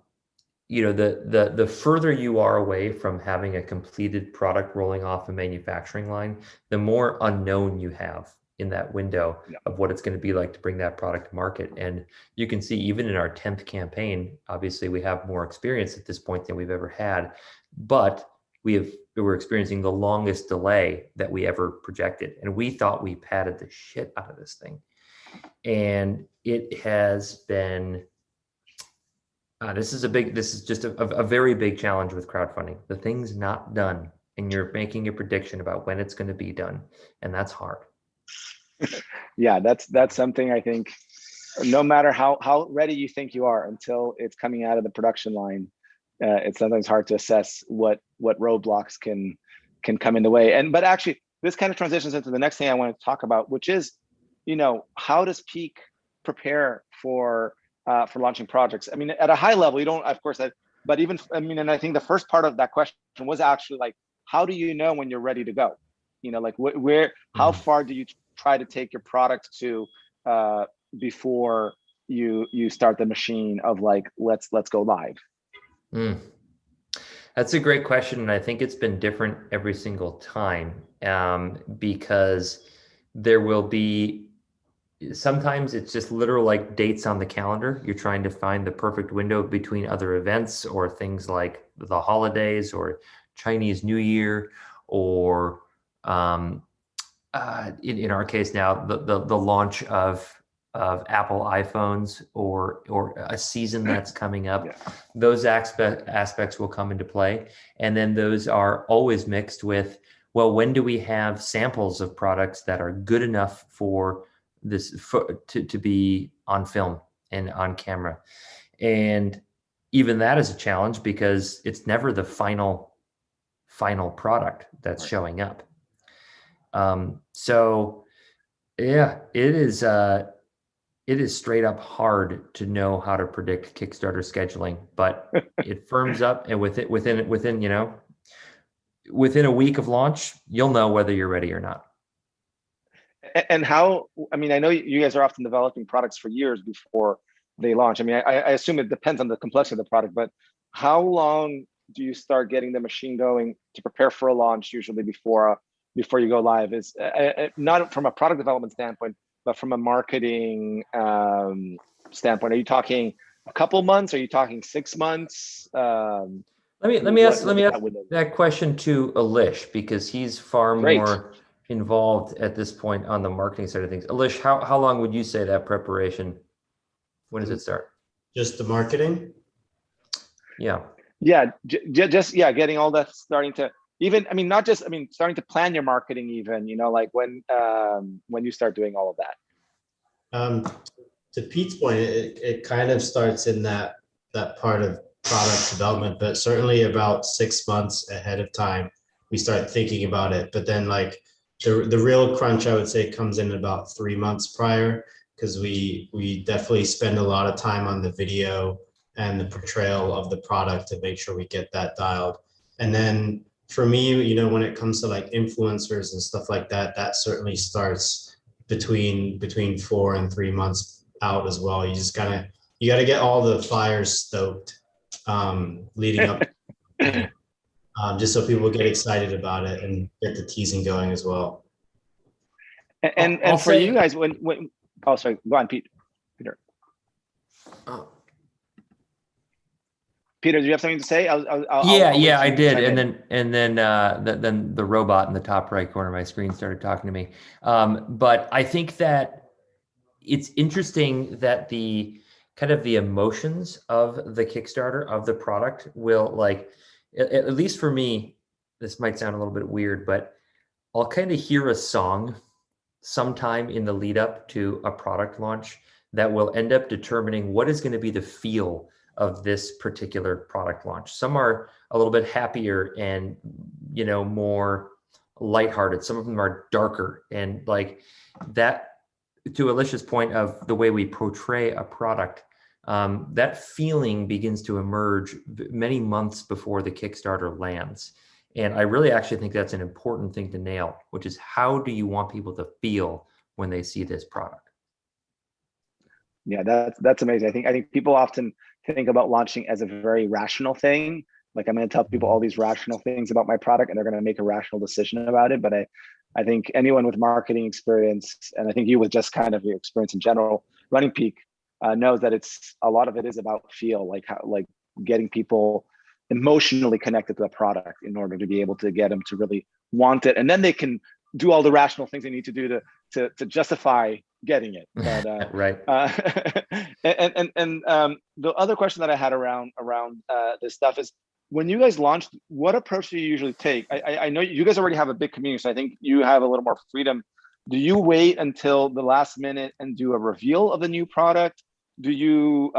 further you are away from having a completed product rolling off a manufacturing line, the more unknown you have in that window of what it's going to be like to bring that product to market. And you can see even in our 10th campaign, obviously we have more experience at this point than we've ever had, but we're experiencing the longest delay that we ever projected. And we thought we padded the shit out of this thing. And it has been, this is just a very big challenge with crowdfunding. The thing's not done and you're making a prediction about when it's going to be done. And that's hard. Yeah, that's something I think no matter how ready you think you are, until it's coming out of the production line, it's sometimes hard to assess what roadblocks can come in the way. But actually, this kind of transitions into the next thing I want to talk about, which is, how does Peak prepare for launching projects? I mean, at a high level, you don't, of course, but even, and I think the first part of that question was actually like, how do you know when you're ready to go? Like how far do you try to take your product to before you start the machine of like, let's go live? That's a great question. And I think it's been different every single time, because there will be, sometimes it's just literal like dates on the calendar. You're trying to find the perfect window between other events or things like the holidays or Chinese New Year, or in our case now, the launch of Apple iPhones or a season that's coming up. Those aspects will come into play. And then those are always mixed with, well, when do we have samples of products that are good enough for this to be on film and on camera? And even that is a challenge because it's never the final product that's showing up. So yeah, it is straight up hard to know how to predict Kickstarter scheduling, but it firms up, and within a week of launch, you'll know whether you're ready or not. And how, I know you guys are often developing products for years before they launch. I assume it depends on the complexity of the product, but how long do you start getting the machine going to prepare for a launch, usually before you go live? Is not from a product development standpoint, but from a marketing standpoint. Are you talking a couple months? Are you talking 6 months? Let me ask that question to Elish, because he's far more involved at this point on the marketing side of things. Elish, how long would you say that preparation? When does it start? Just the marketing? Yeah, just getting all that, starting to even, starting to plan your marketing, even, like when you start doing all of that. To Pete's point, it kind of starts in that part of product development, but certainly about 6 months ahead of time, we start thinking about it. But then like the real crunch, I would say, comes in about 3 months prior, because we definitely spend a lot of time on the video and the portrayal of the product to make sure we get that dialed. And then for me, when it comes to like influencers and stuff like that, that certainly starts between 4 and 3 months out as well. You just you got to get all the fires stoked leading up, just so people get excited about it and get the teasing going as well. And for you guys, when oh, sorry, go on, Peter. Peter, do you have something to say? Yeah, I did. chime And in. then the robot in the top right corner of my screen started talking to me. But I think that it's interesting that the kind of the emotions of the Kickstarter of the product will, like, at least for me, this might sound a little bit weird, but I'll kind of hear a song sometime in the lead up to a product launch that will end up determining what is going to be the feel of this particular product launch. Some are a little bit happier and, more lighthearted. Some of them are darker, and like that, to Elish's point of the way we portray a product, that feeling begins to emerge many months before the Kickstarter lands. And I really actually think that's an important thing to nail, which is how do you want people to feel when they see this product? Yeah, that's amazing. I think people often think about launching as a very rational thing. Like, I'm going to tell people all these rational things about my product, and they're going to make a rational decision about it. But I think anyone with marketing experience, and I think you with just kind of your experience in general, running Peak, knows that a lot of it is about feel, like getting people emotionally connected to the product in order to be able to get them to really want it, and then they can do all the rational things they need to do to justify getting it. But right. The other question that I had around this stuff is, when you guys launched, what approach do you usually take? I know you guys already have a big community, so I think you have a little more freedom. Do you wait until the last minute and do a reveal of the new product? Do you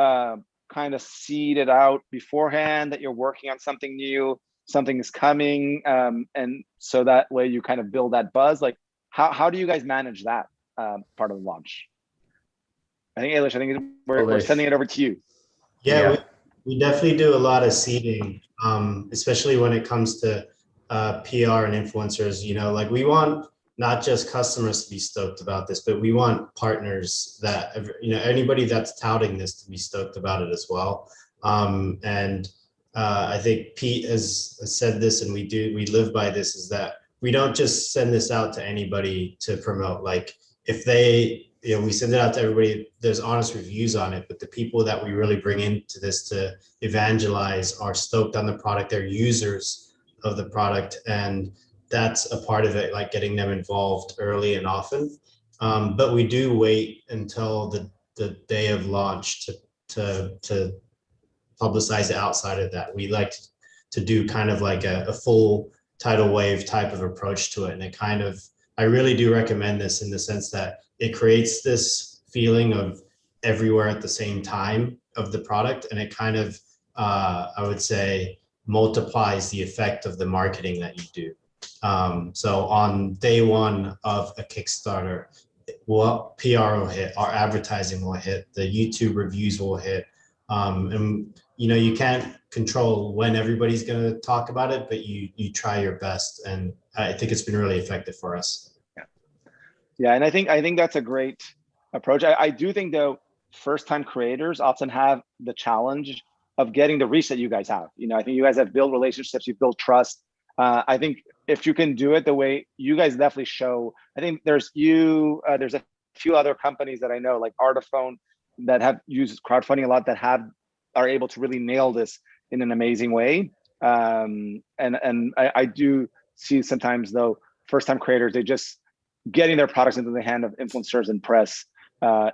kind of seed it out beforehand that you're working on something new, something is coming, and so that way you kind of build that buzz? Like, how do you guys manage that part of the launch? I think, Elish, we're sending it over to you. Yeah. We definitely do a lot of seeding, especially when it comes to PR and influencers. Like, we want not just customers to be stoked about this, but we want partners that, anybody that's touting this to be stoked about it as well. I think Pete has said this, and we live by this, is that we don't just send this out to anybody to promote. Like, if they, we send it out to everybody, there's honest reviews on it, but the people that we really bring into this to evangelize are stoked on the product. They're users of the product, and that's a part of it, like getting them involved early and often. But we do wait until the day of launch to publicize it outside of that. We like to do kind of like a full tidal wave type of approach to it. And I really do recommend this in the sense that it creates this feeling of everywhere at the same time of the product. And it kind of, I would say, multiplies the effect of the marketing that you do. So on day one of a Kickstarter, what PR will hit, our advertising will hit, the YouTube reviews will hit. And you can't control when everybody's going to talk about it, but you try your best. And I think it's been really effective for us. Yeah, and I think that's a great approach. I do think, though, first-time creators often have the challenge of getting the reach that you guys have. I think you guys have built relationships, you've built trust. I think if you can do it the way you guys definitely show, I think there's a few other companies that I know, like Artiphone, that have used crowdfunding a lot, that are able to really nail this in an amazing way. And I do see sometimes, though, first-time creators, they just getting their products into the hand of influencers and press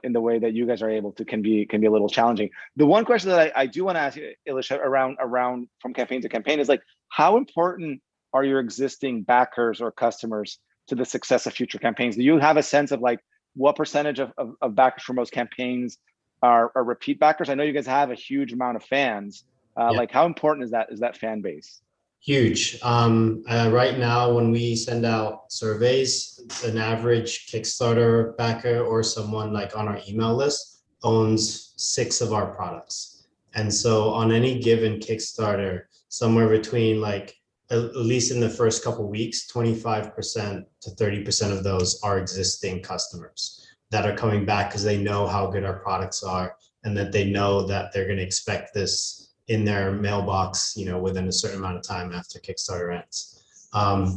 in the way that you guys are able to can be a little challenging. The one question that I do want to ask you, Elish, around from campaign to campaign is, like, how important are your existing backers or customers to the success of future campaigns? Do you have a sense of, like, what percentage of backers for most campaigns are repeat backers? I know you guys have a huge amount of fans. Like, how important is that fan base? Huge. Right now, when we send out surveys, an average Kickstarter backer or someone like on our email list owns 6 of our products. And so on any given Kickstarter, somewhere between, like, at least in the first couple of weeks, 25% to 30% of those are existing customers that are coming back because they know how good our products are, and that they know that they're going to expect this in their mailbox, within a certain amount of time after Kickstarter ends.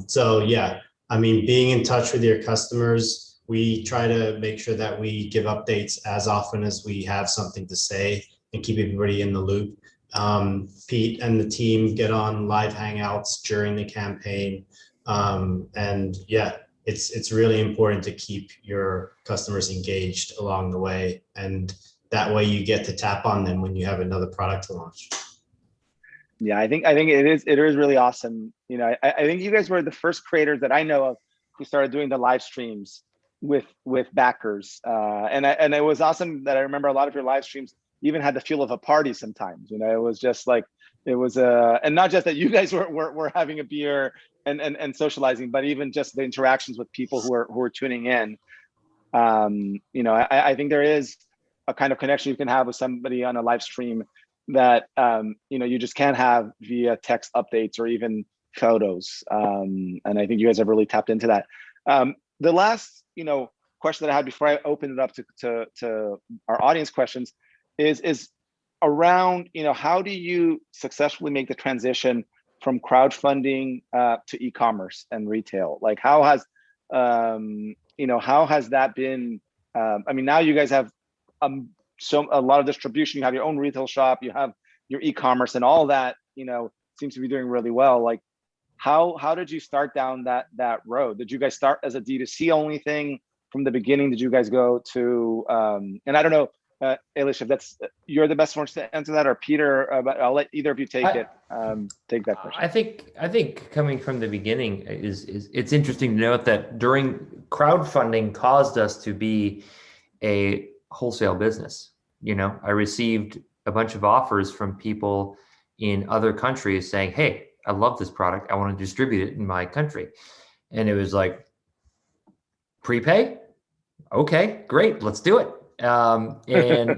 So yeah, I mean, being in touch with your customers, we try to make sure that we give updates as often as we have something to say and keep everybody in the loop. Pete and the team get on live hangouts during the campaign. And yeah, it's really important to keep your customers engaged along the way. And that way you get to tap on them when you have another product to launch. Yeah, I think it is really awesome. You know, I think you guys were the first creators that I know of who started doing the live streams with backers. And it was awesome that I remember a lot of your live streams even had the feel of a party sometimes. You know, it was just like, it was and not just that you guys were having a beer and socializing, but even just the interactions with people who are tuning in. You know, I think there is a kind of connection you can have with somebody on a live stream that you know, you just can't have via text updates or even photos. And I think you guys have really tapped into that. The last, you know, question that I had before I open it up to our audience questions is around, you know, how do you successfully make the transition from crowdfunding to e-commerce and retail? Like, how has you know, how has that been? I mean, now you guys have a lot of distribution. You have your own retail shop, you have your e-commerce, and all that, you know, seems to be doing really well. Like, how did you start down that road? Did you guys start as a D2C only thing from the beginning? Did you guys go to and I don't know, Elish, if that's, you're the best one to answer that, or Peter, but I'll let either of you take that question. I think coming from the beginning is it's interesting to note that during crowdfunding caused us to be a wholesale business. You know, I received a bunch of offers from people in other countries saying, hey, I love this product, I want to distribute it in my country. And it was like, prepay? Okay, great, let's do it. And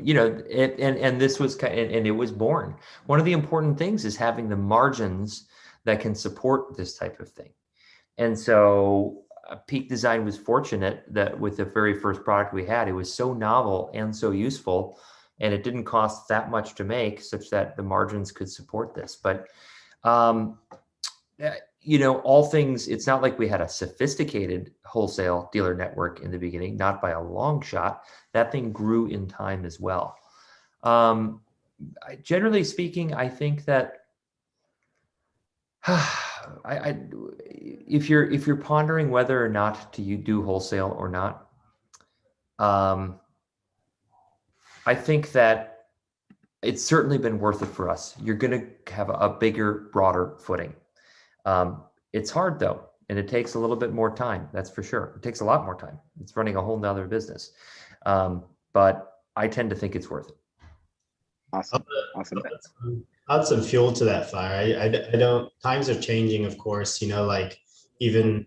you know, and this was and it was born. One of the important things is having the margins that can support this type of thing. And so Peak Design was fortunate that with the very first product we had, it was so novel and so useful, and it didn't cost that much to make, such that the margins could support this. But you know, all things, it's not like we had a sophisticated wholesale dealer network in the beginning, not by a long shot. That thing grew in time as well. Generally speaking, I think that if you're pondering whether or not to do wholesale or not, I think that it's certainly been worth it for us. You're going to have a bigger, broader footing. It's hard though, and it takes a little bit more time. That's for sure. It takes a lot more time. It's running a whole nother business. But I tend to think it's worth it. Awesome. Add some fuel to that fire. I don't, times are changing, of course, you know, like even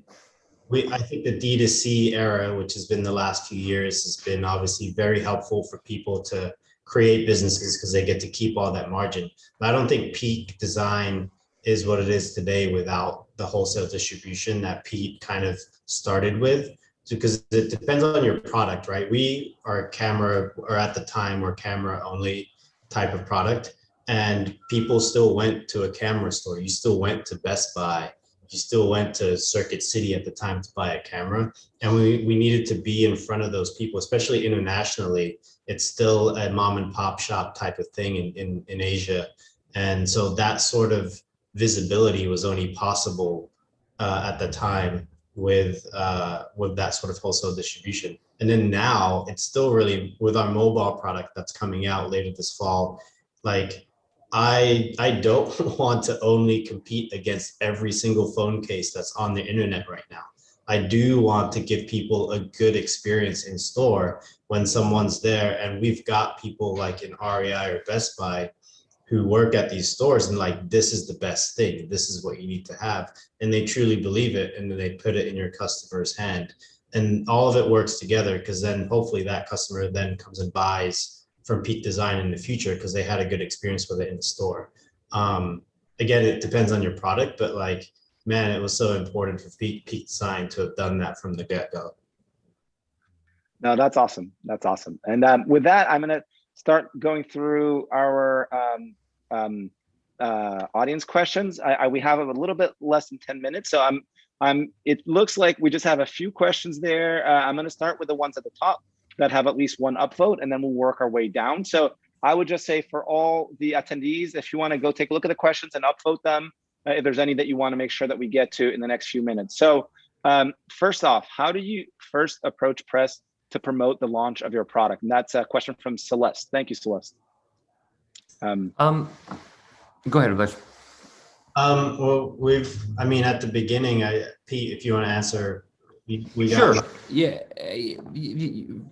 I think the D2C era, which has been the last few years, has been obviously very helpful for people to create businesses because they get to keep all that margin. But I don't think Peak Design is what it is today without the wholesale distribution that Pete kind of started with, because it depends on your product, right? We are a camera, or at the time we're camera only type of product, and people still went to a camera store. You still went to Best Buy. You still went to Circuit City at the time to buy a camera. And we needed to be in front of those people, especially internationally. It's still a mom and pop shop type of thing in Asia. And so that sort of visibility was only possible at the time with that sort of wholesale distribution. And then now it's still really, with our mobile product that's coming out later this fall, like I don't want to only compete against every single phone case that's on the internet right now. I do want to give people a good experience in store when someone's there. And we've got people like in REI or Best Buy who work at these stores and like, this is the best thing. This is what you need to have. And they truly believe it. And then they put it in your customer's hand. And all of it works together, because then hopefully that customer then comes and buys from Peak Design in the future because they had a good experience with it in the store. Again, it depends on your product, but like, man, it was so important for Peak Design to have done that from the get-go. No, that's awesome. That's awesome. And with that, I'm going to start going through our audience questions. We have a little bit less than 10 minutes. So it looks like we just have a few questions there. I'm going to start with the ones at the top that have at least one upvote, and then we'll work our way down. So I would just say for all the attendees, if you want to go take a look at the questions and upvote them, if there's any that you want to make sure that we get to in the next few minutes. So first off, how do you first approach press to promote the launch of your product? And that's a question from Celeste. Thank you, Celeste. Go ahead, Elish. Well, I mean, at the beginning, Pete, if you want to answer, we got. Sure. Yeah.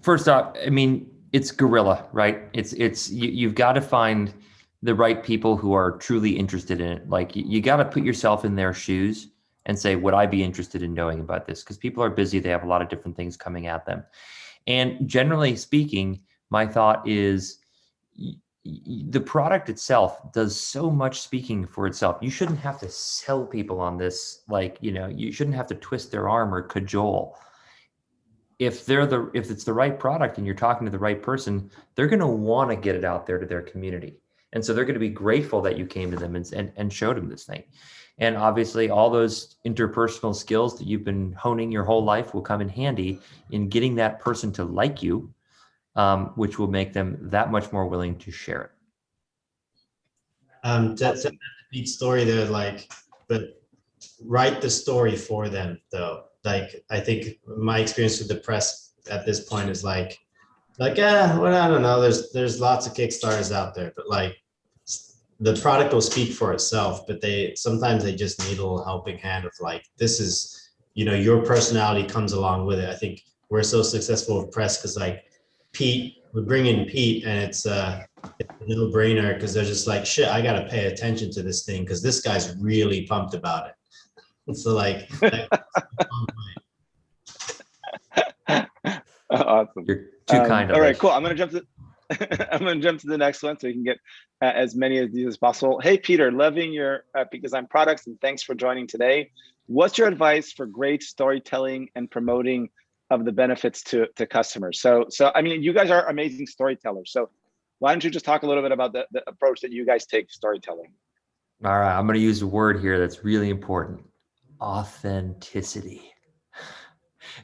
First off, I mean, it's guerrilla, right? You've got to find the right people who are truly interested in it. Like you got to put yourself in their shoes and say, would I be interested in knowing about this? Because people are busy. They have a lot of different things coming at them. And generally speaking, my thought is the product itself does so much speaking for itself. You shouldn't have to sell people on this. Like, you shouldn't have to twist their arm or cajole. If it's the right product and you're talking to the right person, they're going to want to get it out there to their community. And so they're going to be grateful that you came to them and showed them this thing. And obviously all those interpersonal skills that you've been honing your whole life will come in handy in getting that person to like you, which will make them that much more willing to share it. That's a neat story there, but write the story for them though. I think my experience with the press at this point is well, I don't know. There's lots of Kickstarters out there, but the product will speak for itself. But sometimes they just need a little helping hand of this is, your personality comes along with it. I think we're so successful with press because Pete, we bring in Pete, and it's a no-brainer because they're just shit, I got to pay attention to this thing because this guy's really pumped about it. So awesome. You're too kind. All right, cool. I'm gonna jump to the next one so we can get as many of these as possible. Hey, Peter, loving your Peak Design products, and thanks for joining today. What's your advice for great storytelling and promoting of the benefits to customers? So I mean, you guys are amazing storytellers. So why don't you just talk a little bit about the approach that you guys take to storytelling? All right, I'm going to use a word here that's really important. Authenticity.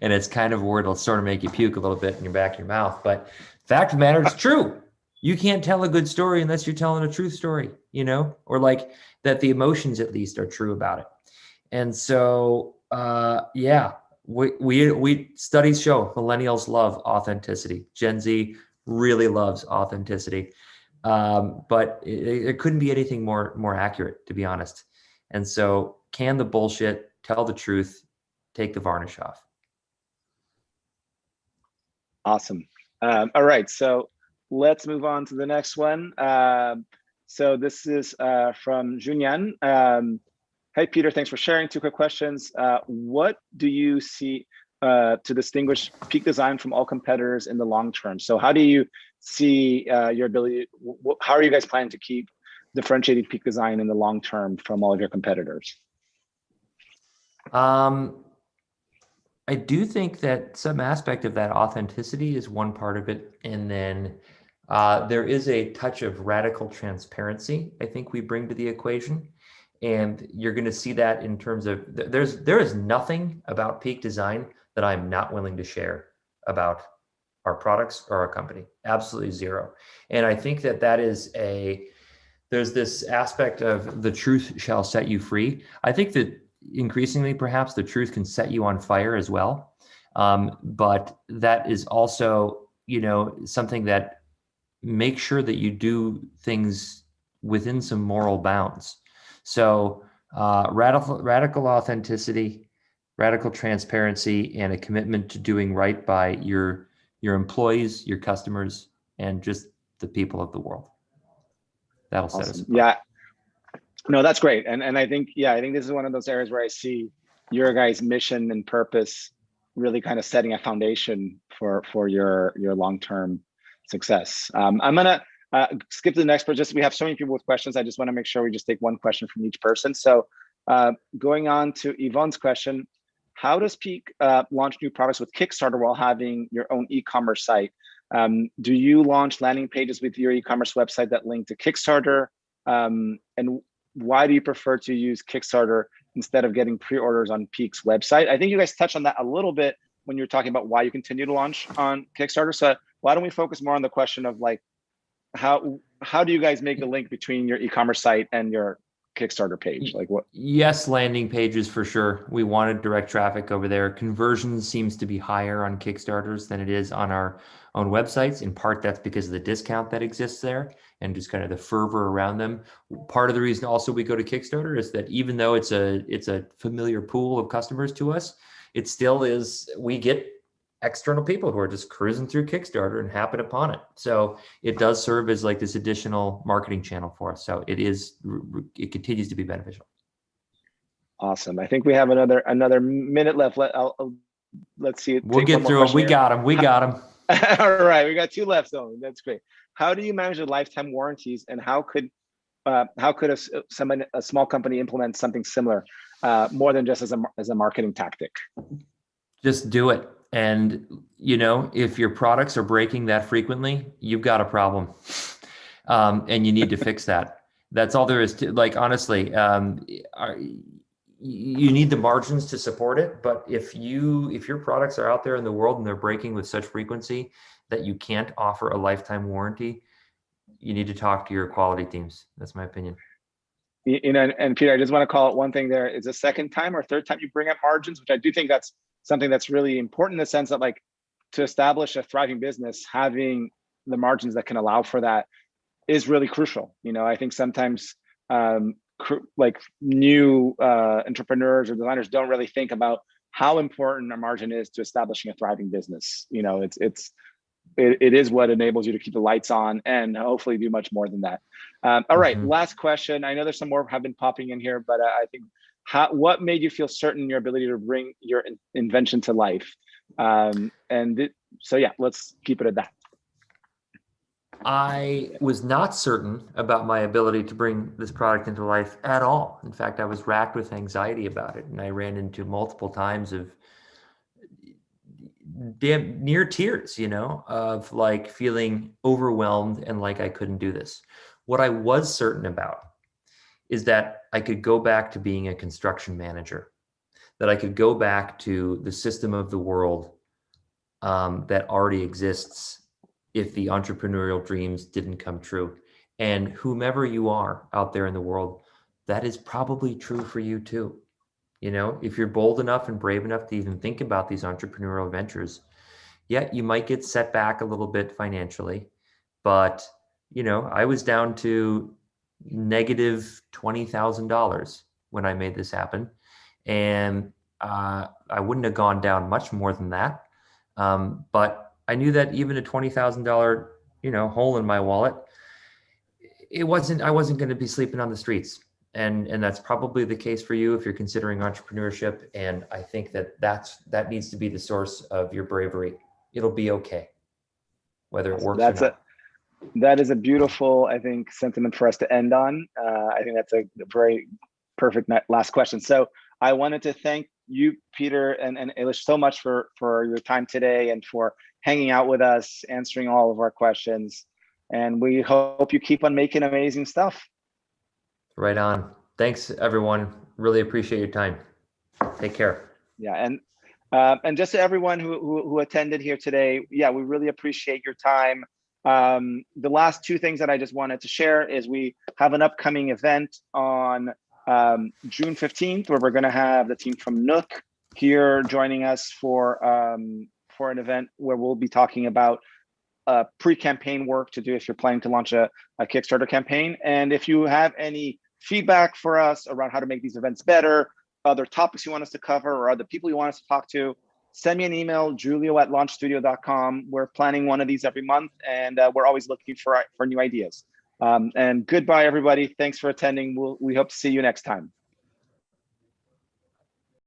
And it's kind of a word that'll sort of make you puke a little bit in your back of your mouth, but fact of the matter, it's true. You can't tell a good story unless you're telling a truth story, or that the emotions at least are true about it. And so, we studies show millennials love authenticity. Gen Z really loves authenticity. But it couldn't be anything more accurate, to be honest. And so can the bullshit, tell the truth, take the varnish off. Awesome. All right, so let's move on to the next one. So this is from Junyan. Hey, Peter, thanks for sharing. 2 quick questions. What do you see to distinguish Peak Design from all competitors in the long term? So how do you see your ability, how are you guys planning to keep differentiating Peak Design in the long term from all of your competitors? I do think that some aspect of that authenticity is one part of it. And then there is a touch of radical transparency I think we bring to the equation. And you're going to see that in terms of, there is nothing about Peak Design that I'm not willing to share about our products or our company. Absolutely zero. And I think that there's this aspect of the truth shall set you free. I think that increasingly, perhaps the truth can set you on fire as well. But that is also, something that makes sure that you do things within some moral bounds. So radical authenticity, radical transparency, and a commitment to doing right by your employees, your customers, and just the people of the world. That'll set us apart. Yeah, no, that's great. And I think, I think this is one of those areas where I see your guys' mission and purpose really kind of setting a foundation for your long-term success. I'm gonna skip to the next part. We have so many people with questions. I just want to make sure we just take one question from each person. So going on to Yvonne's question, how does Peak launch new products with Kickstarter while having your own e-commerce site? Do you launch landing pages with your e-commerce website that link to Kickstarter? And why do you prefer to use Kickstarter instead of getting pre-orders on Peak's website? I think you guys touched on that a little bit when you're talking about why you continue to launch on Kickstarter. So why don't we focus more on the question of how do you guys make a link between your e-commerce site and your Kickstarter page? Like what? Yes, landing pages for sure. We wanted direct traffic over there. Conversion seems to be higher on Kickstarters than it is on our own websites. In part, that's because of the discount that exists there and just kind of the fervor around them. Part of the reason also we go to Kickstarter is that even though it's a familiar pool of customers to us, it still is, we get external people who are just cruising through Kickstarter and happen upon it. So it does serve as like this additional marketing channel for us. So it continues to be beneficial. Awesome. I think we have another minute left. Let's see. We'll get through them. We got them. All right. We got 2 left. So that's great. How do you manage the lifetime warranties, and how could a small company implement something similar, more than just as a marketing tactic? Just do it. And, if your products are breaking that frequently, you've got a problem, and you need to fix that. That's all there is to, like, honestly, you need the margins to support it. But if your products are out there in the world and they're breaking with such frequency that you can't offer a lifetime warranty, you need to talk to your quality teams. That's my opinion. And Peter, I just want to call it one thing there. Is the second time or third time you bring up margins, which I do think that's something that's really important in the sense that, like, to establish a thriving business, having the margins that can allow for that is really crucial. I think sometimes like new entrepreneurs or designers don't really think about how important a margin is to establishing a thriving business. It is what enables you to keep the lights on and hopefully do much more than that. All right, last question. I know there's some more have been popping in here, but I think what made you feel certain in your ability to bring your invention to life? So yeah, let's keep it at that. I was not certain about my ability to bring this product into life at all. In fact, I was racked with anxiety about it, and I ran into multiple times of damn near tears, of like feeling overwhelmed and like I couldn't do this. What I was certain about is that I could go back to being a construction manager, that I could go back to the system of the world that already exists if the entrepreneurial dreams didn't come true. And whomever you are out there in the world, that is probably true for you too. If you're bold enough and brave enough to even think about these entrepreneurial ventures, yeah, you might get set back a little bit financially, but I was down to negative $20,000 when I made this happen. And I wouldn't have gone down much more than that. But I knew that even a $20,000, hole in my wallet, I wasn't going to be sleeping on the streets. And that's probably the case for you if you're considering entrepreneurship. And I think that needs to be the source of your bravery. It'll be okay, whether it works or not. That is a beautiful, I think, sentiment for us to end on. I think that's a very perfect last question. So I wanted to thank you, Peter and Elish, so much for your time today and for hanging out with us, answering all of our questions. And we hope you keep on making amazing stuff. Right on. Thanks, everyone. Really appreciate your time. Take care. Yeah, and just to everyone who attended here today, yeah, we really appreciate your time. The last 2 things that I just wanted to share is we have an upcoming event on June 15th, where we're going to have the team from Nook here joining us for an event where we'll be talking about pre-campaign work to do if you're planning to launch a Kickstarter campaign. And if you have any feedback for us around how to make these events better, other topics you want us to cover, or other people you want us to talk to, send me an email, julio@launchstudio.com. We're planning one of these every month, and we're always looking for new ideas. And goodbye, everybody. Thanks for attending. We hope to see you next time.